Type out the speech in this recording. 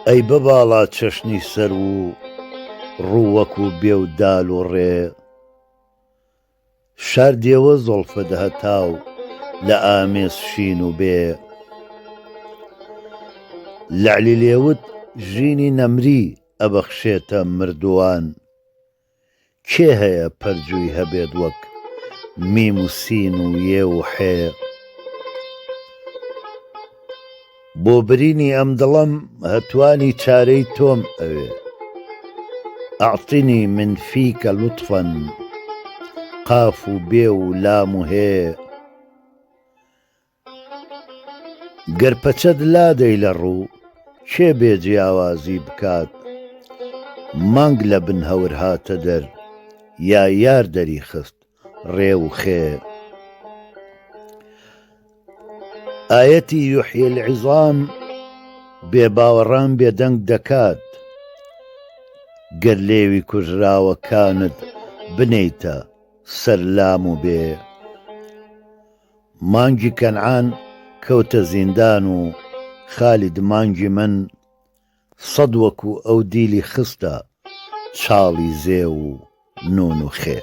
ئەی بەباڵا چەشنی سەر و ڕووەک و بێ و دال و ڕێ، شاردێوە زۆڵفەت هەتاو لە ئامێس شین و بێ، لەعلی لێوت ژینی نەمری ئەبەخشێتە مردووان، کێ هەیە پەرجووی هەبێت وەک میم و سین و یێ و حێ. بۆ برینی ئەم دڵەم هەتوانی چارەی تۆم ئەوێ، ئەعتینی من فیکە لوتفا قاف و بێ و لام و هێ. گەر پەچەت لادەی لە ڕوو کێ بێ جیاوازی بکات، مانگ لە بن هەور هاتە دەر یا یار دەری خست ڕێ و خێ. ئایەتی یوحیی العیزام بێباوەڕان بێدەنگ دەکات، گەر لێوی کوژراوەکانت بنێیتە سەر لام و بێ. مانگی کەنعان کەوتە زیندان و خالید مانگی من، سەد وەکو ئەو دیلی خستە چاڵی زێ و نون و خێ.